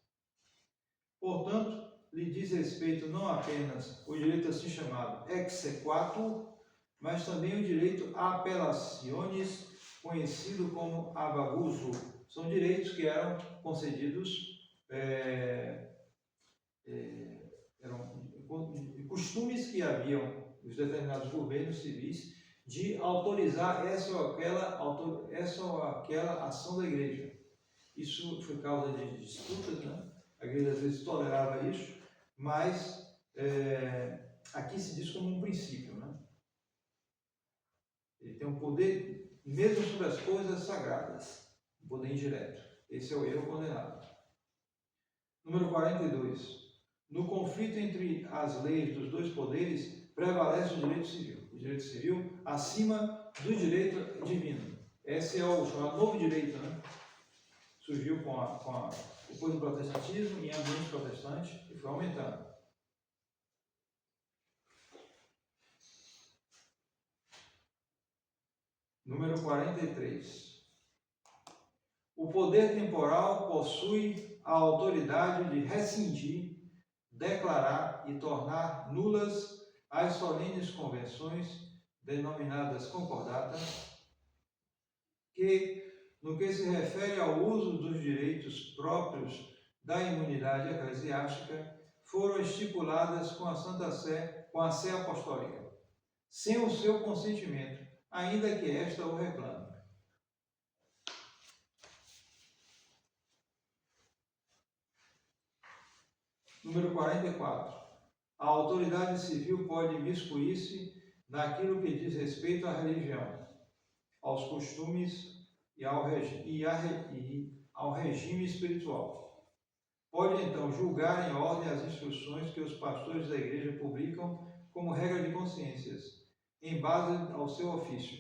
S1: Portanto, lhe diz respeito não apenas o direito assim chamado exequatur, mas também o direito a apelaciones, conhecido como abaguso. São direitos que eram concedidos, eram costumes que haviam nos determinados governos civis de autorizar essa ou aquela ação da igreja. Isso foi causa de disputas, né? A igreja às vezes tolerava isso, mas aqui se diz como um princípio, né? Ele tem um poder, mesmo sobre as coisas sagradas, um poder indireto. Esse é o erro condenado. Número 42. No conflito entre as leis dos dois poderes, prevalece o direito civil. O direito civil acima do direito divino. Esse é o chamado novo direito, né? Surgiu depois do protestantismo, em ambiente protestante, e foi aumentando. Número 43. O poder temporal possui a autoridade de rescindir, declarar e tornar nulas as solenes convenções, denominadas concordatas, que, no que se refere ao uso dos direitos próprios da imunidade eclesiástica, foram estipuladas com a Santa Sé, com a Sé Apostólica, sem o seu consentimento, ainda que esta o reclame. Número 44. A autoridade civil pode imiscuir-se naquilo que diz respeito à religião, aos costumes e ao regime espiritual. Pode, então, julgar em ordem as instruções que os pastores da igreja publicam como regra de consciências, em base ao seu ofício.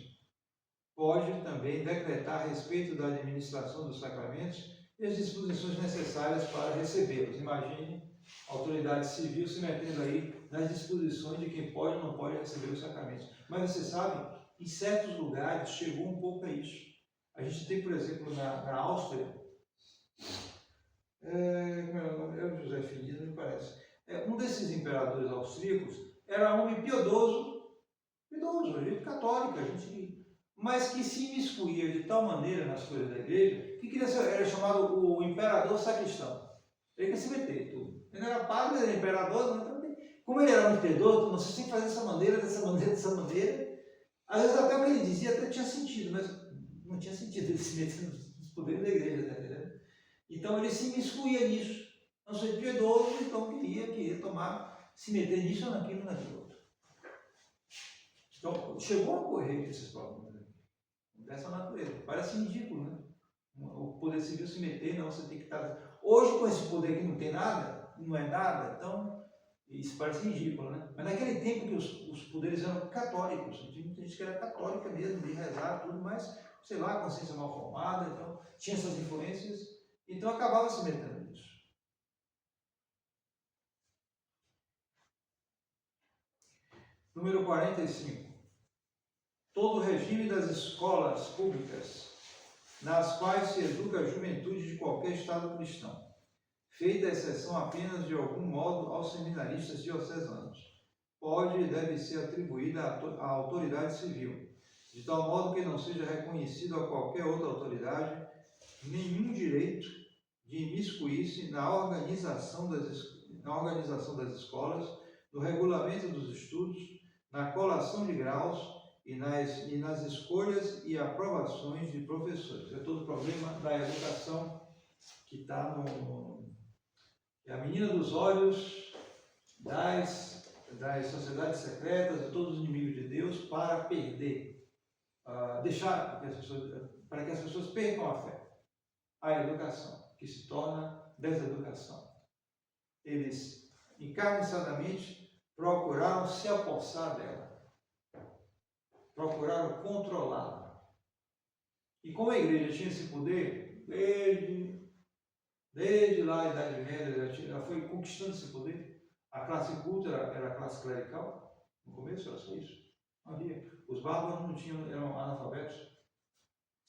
S1: Pode também decretar a respeito da administração dos sacramentos e as disposições necessárias para recebê-los. Imagine a autoridade civil se metendo aí nas disposições de quem pode ou não pode receber os sacramentos. Mas você sabe, em certos lugares chegou um pouco a isso. A gente tem, por exemplo, na Áustria, como é o nome? É o José Finito, me parece. Um desses imperadores austríacos era um homem piedoso, gente católica, gente mas que se imiscuía de tal maneira nas coisas da igreja, que queria ser, era chamado o imperador sacristão. Ele queria se meter em tudo. Ele era padre, ele era imperador, então, como ele era muito piedoso, você tem que fazer dessa maneira, dessa maneira, dessa maneira. Às vezes até o que ele dizia até tinha sentido, mas não tinha sentido ele se meter nos poderes da igreja, tá entendendo? Então ele se imiscuía nisso. Não ser piedoso, então queria tomar, se meter nisso ou naquilo, outro. Então chegou a ocorrer esses problemas dessa natureza. Parece ridículo, né? O poder civil se meter, não, você tem que estar. Hoje, com esse poder que não tem nada, não é nada, então isso parece ridículo, né? Mas naquele tempo que os poderes eram católicos, tinha muita gente que era católica mesmo, de rezar, tudo, mas, sei lá, a consciência mal formada, então tinha essas influências, então acabava se metendo nisso. Número 45. Todo o regime das escolas públicas, nas quais se educa a juventude de qualquer estado cristão, feita a exceção apenas de algum modo aos seminaristas diocesanos, pode e deve ser atribuída à autoridade civil, de tal modo que não seja reconhecido a qualquer outra autoridade nenhum direito de imiscuir-se na organização das escolas, no regulamento dos estudos, na colação de graus e nas escolhas e aprovações de professores. É todo o problema da educação que está é a menina dos olhos das sociedades secretas, de todos os inimigos de Deus, para perder, para que as pessoas percam a fé, a educação, que se torna deseducação. Eles encarniçadamente procuraram se apossar dela, procuraram controlá-la. E como a igreja tinha esse poder, desde lá a Idade Média, ela foi conquistando esse poder. A classe culta era a classe clerical, no começo era só isso. Não havia. Os bárbaros não tinham, eram analfabetos.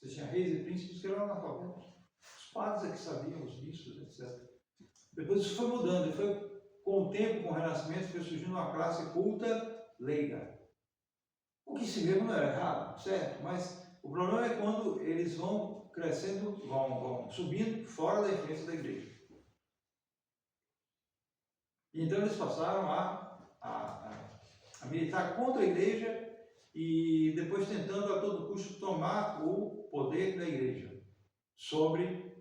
S1: Você tinha reis e príncipes que eram analfabetos. Os padres é que sabiam, os bispos, etc. Depois isso foi mudando, e foi com o tempo, com o Renascimento, foi surgindo uma classe culta leiga. O que se vê não era errado, certo? Mas o problema é quando eles vão crescendo, vão subindo fora da influência da igreja. E então eles passaram a militar contra a igreja e depois tentando a todo custo tomar o poder da igreja sobre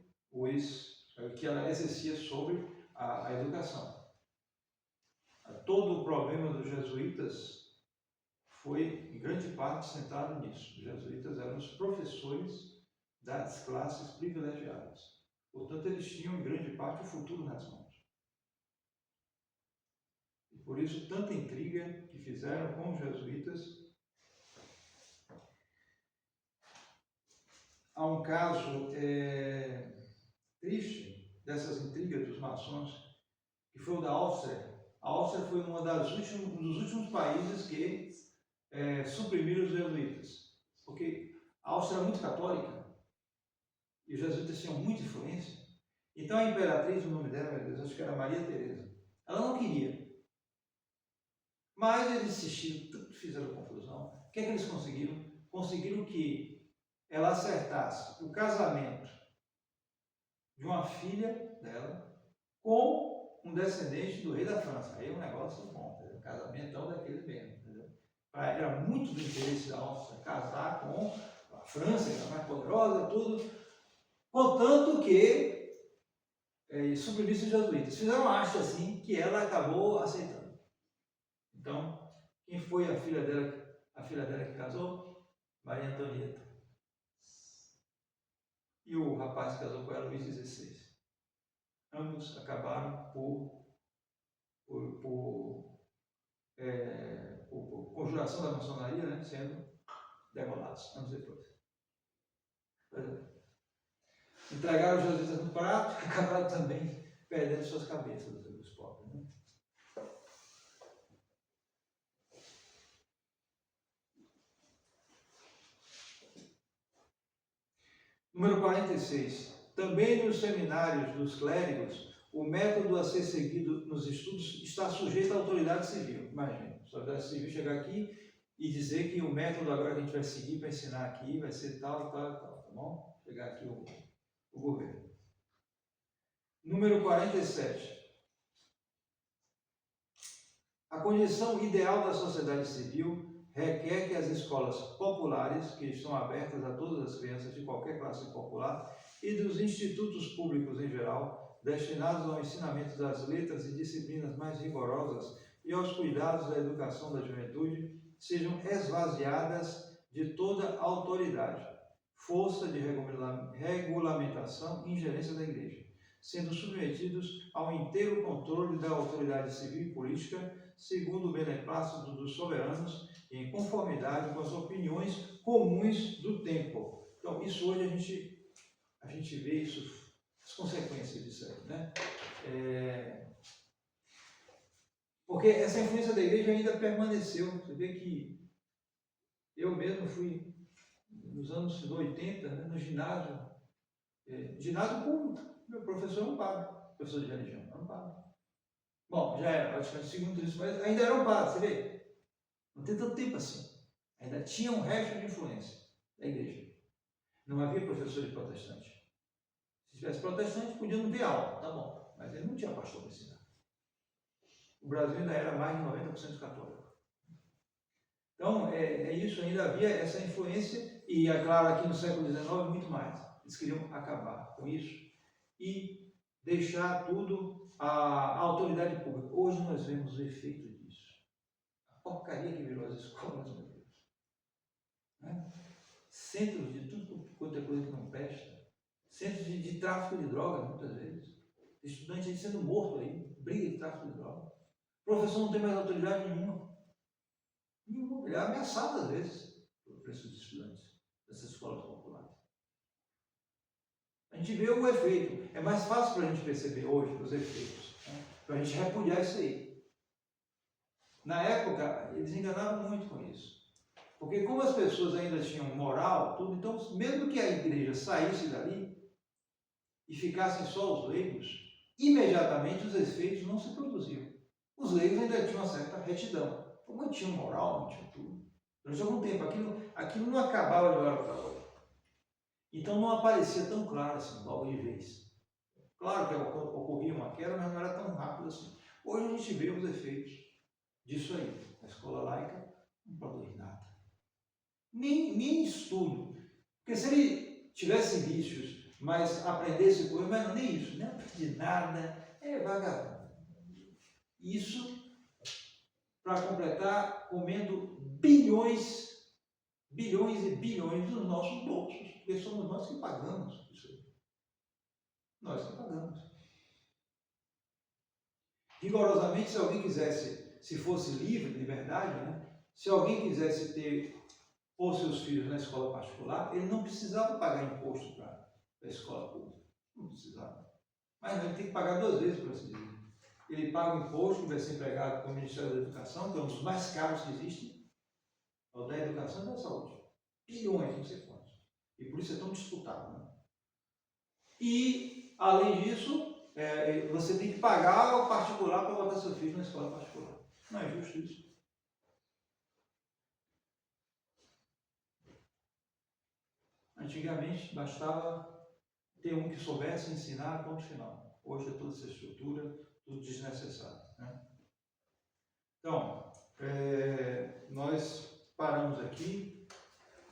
S1: que ela exercia sobre a educação. Todo o problema dos jesuítas foi, em grande parte, centrado nisso. Os jesuítas eram os professores das classes privilegiadas. Portanto, eles tinham, em grande parte, o futuro nas mãos. E por isso, tanta intriga que fizeram com os jesuítas. Há um caso triste dessas intrigas dos maçons, que foi o da Áustria. A Áustria foi um dos últimos países que suprimiram os jesuítas, porque a Áustria era muito católica e os jesuítas tinham muita influência. Então a imperatriz, o nome dela, meu Deus, acho que era Maria Teresa, ela não queria, mas eles insistiram, fizeram confusão. O que é que eles conseguiram? Conseguiram que ela acertasse o casamento de uma filha dela com um descendente do rei da França. Aí é um negócio bom, entendeu? Um casamentão daquele mesmo, entendeu? Era muito do interesse da Áustria casar com a França, que era mais poderosa, tudo, contanto que suprimisse os jesuítas. Fizeram uma arte assim que ela acabou aceitando. Então, quem foi a filha dela que casou? Maria Antonieta. E o rapaz que casou com ela, Luís XVI. Ambos acabaram por conjuração da maçonaria, né, sendo degolados anos depois. Entregaram os jesuítas no prato e acabaram também perdendo suas cabeças, os pobres. Né? Número 46. Também nos seminários dos clérigos, o método a ser seguido nos estudos está sujeito à autoridade civil. Imagina, a autoridade civil chegar aqui e dizer que o método agora que a gente vai seguir para ensinar aqui vai ser tal e tal e tal, tá bom? Pegar aqui o governo. Número 47. A condição ideal da sociedade civil requer que as escolas populares, que estão abertas a todas as crianças de qualquer classe popular, e dos institutos públicos em geral, destinados ao ensinamento das letras e disciplinas mais rigorosas e aos cuidados da educação da juventude, sejam esvaziadas de toda autoridade, força de regulamentação e ingerência da Igreja, sendo submetidos ao inteiro controle da autoridade civil e política, segundo o beneplácito dos soberanos, em conformidade com as opiniões comuns do tempo. Então, isso hoje a gente vê isso, as consequências disso aí, né? Porque essa influência da igreja ainda permaneceu. Você vê que eu mesmo fui, nos anos 80, né, no ginásio, ginásio público. Meu professor era um padre, professor de religião, era um padre. Bom, já era praticamente segundo isso, mas ainda era um padre, você vê? Não tem tanto tempo assim. Ainda tinha um resto de influência da igreja. Não havia professor de protestante. Se tivesse protestante, podia não ter aula, tá bom. Mas ele não tinha pastor para ensinar. O Brasil ainda era mais de 90% católico. Então, é isso, ainda havia essa influência, e é claro, aqui no século XIX, muito mais. Eles queriam acabar com isso e deixar tudo à autoridade pública. Hoje nós vemos o efeito disso. A porcaria que virou as escolas, meu Deus. Né? Centros de tudo quanto é coisa que não presta. Centros de tráfico de drogas, muitas vezes. Estudante aí sendo morto aí, briga de tráfico de drogas. O professor não tem mais autoridade nenhuma. Nenhuma. Ele é ameaçado, às vezes, por esses estudantes dessas escolas populares. A gente vê o efeito. É mais fácil para a gente perceber hoje os efeitos, né? Para a gente repudiar isso aí. Na época, eles enganavam muito com isso. Porque como as pessoas ainda tinham moral, tudo, então, mesmo que a igreja saísse dali e ficassem só os leigos, imediatamente os efeitos não se produziam. Os leigos ainda tinham uma certa retidão. Como tinham moral, não tinham tudo. Durante algum tempo, aquilo não acabava de uma hora para outra. Então não aparecia tão claro assim, logo de vez. Claro que ocorria uma queda, mas não era tão rápido assim. Hoje a gente vê os efeitos disso aí. A escola laica não produz nada. Nem estudo. Porque se ele tivesse vícios, mas aprendesse coisa, mas nem isso, nem aprende nada, é vagabundo. Isso para completar, comendo bilhões e bilhões dos nossos bolsos, porque somos nós que pagamos isso aí. Nós que pagamos. Rigorosamente, se alguém quisesse, se fosse livre, liberdade, né? Se alguém quisesse ter os seus filhos na escola particular, ele não precisava pagar imposto para a escola pública. Não precisava. Mas ele tem que pagar duas vezes, por assim dizer. Ele paga o imposto que vai ser empregado pelo Ministério da Educação, que é um dos mais caros que existem, o da educação e da saúde. Bilhões, não sei quantos. E por isso é tão disputado. Né? E, além disso, você tem que pagar o particular para botar seu filho na escola particular. Não é justo isso? Antigamente, bastava ter um que soubesse ensinar, ponto final. Hoje é toda essa estrutura, tudo desnecessário. Né? Então, nós paramos aqui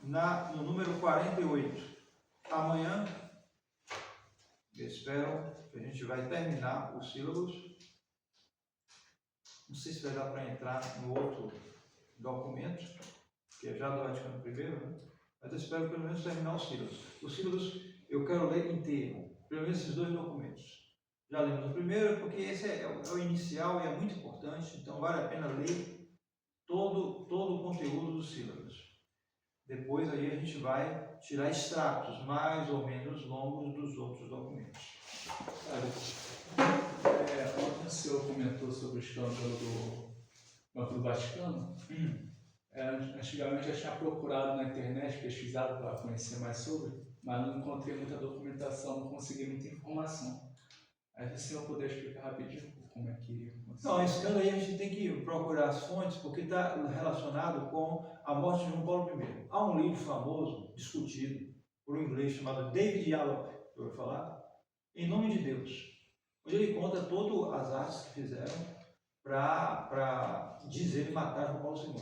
S1: no número 48. Amanhã, eu espero que a gente vai terminar os sílabos. Não sei se vai dar para entrar no outro documento, que é já do Vaticano I, né? Mas eu espero pelo menos terminar os sílabos. Os sílabos eu quero ler inteiro, pelo menos esses dois documentos. Já lemos o primeiro, porque esse é o inicial e é muito importante, então vale a pena ler todo o conteúdo dos sílabos. Depois aí a gente vai tirar extratos mais ou menos longos dos outros documentos.
S2: Ontem o senhor comentou sobre o escândalo do Banco do Vaticano. Antigamente eu tinha procurado na internet, pesquisado para conhecer mais sobre, mas não encontrei muita documentação, não consegui muita informação. Aí você vai poder explicar rapidinho como é que...
S1: Não, esse escândalo aí a gente tem que procurar as fontes, porque está relacionado com a morte de João Paulo I. Há um livro famoso, discutido, por um inglês chamado David Yallop, eu vou falar, Em Nome de Deus, onde ele conta todas as artes que fizeram para dizer e matar João Paulo II.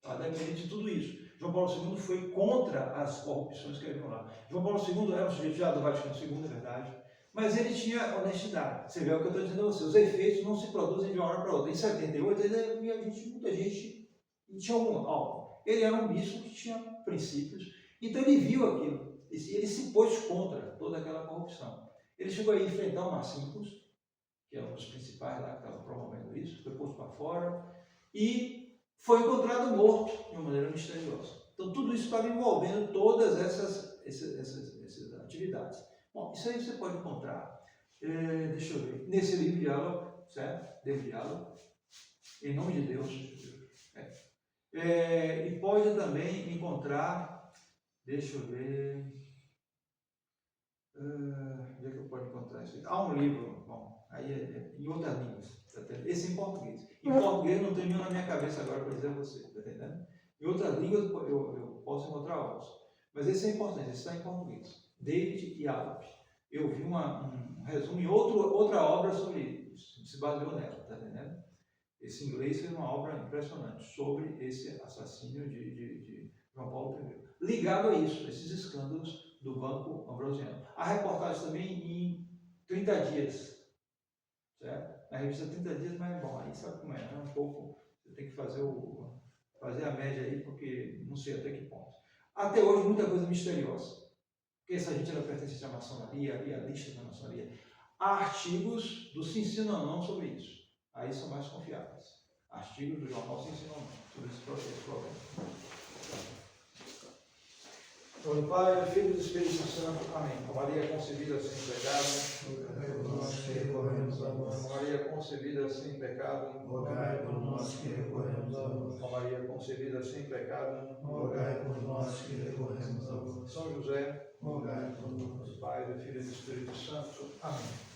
S1: Tá? Dependente de tudo isso. João Paulo II foi contra as corrupções que haviam lá. João Paulo II era um sujeito já do Vaticano II, é verdade, mas ele tinha honestidade. Você vê o que eu estou dizendo a você, os efeitos não se produzem de uma hora para outra. Em 78, muita gente tinha algo. Ele era um bispo que tinha princípios, então ele viu aquilo, ele se pôs contra toda aquela corrupção. Ele chegou a enfrentar o Marcinkus, que é um dos principais lá que estava promovendo isso, foi posto para fora, e foi encontrado morto de uma maneira misteriosa. Então tudo isso estava envolvendo todas essas atividades. Bom, isso aí você pode encontrar, deixa eu ver, nesse livro de Yallop, certo? David Yallop, Em Nome de Deus. E pode também encontrar, deixa eu ver, onde é que eu posso encontrar isso? Há um livro, bom, aí em outras línguas, esse é em português. Em português não tem nenhum na minha cabeça agora para dizer a você, está entendendo? Em outras línguas eu posso encontrar outros, mas esse é importante, esse está em português. David Yallop. Eu vi um resumo em outra obra sobre isso, se baseou nela, está entendendo? Esse inglês fez uma obra impressionante sobre esse assassínio de João Paulo I. Ligado a isso, esses escândalos do Banco Ambrosiano. A reportagem também em 30 dias, certo? Na revista 30 dias, mas bom, aí sabe como é um pouco, você tem que fazer a média aí, porque não sei até que ponto. Até hoje, muita coisa misteriosa. Porque essa gente era pertencente à maçonaria, havia listas da maçonaria. Há artigos do Sim Sim Não Não sobre isso. Aí são mais confiáveis. Artigos do jornal Sim Sim Não Não sobre esse problema. Em nome do Pai, do Filho e do Espírito Santo. Amém. A Maria concebida sem pecado.
S3: Nós que recorremos a vós.
S1: Maria concebida sem pecado.
S3: Rogai por nós que recorremos a vós.
S1: Maria concebida sem pecado.
S3: Rogai por nós que recorremos a vós.
S1: São José,
S3: Rogai por nós.
S1: do Pai, do Filho e do Espírito Santo. Amém.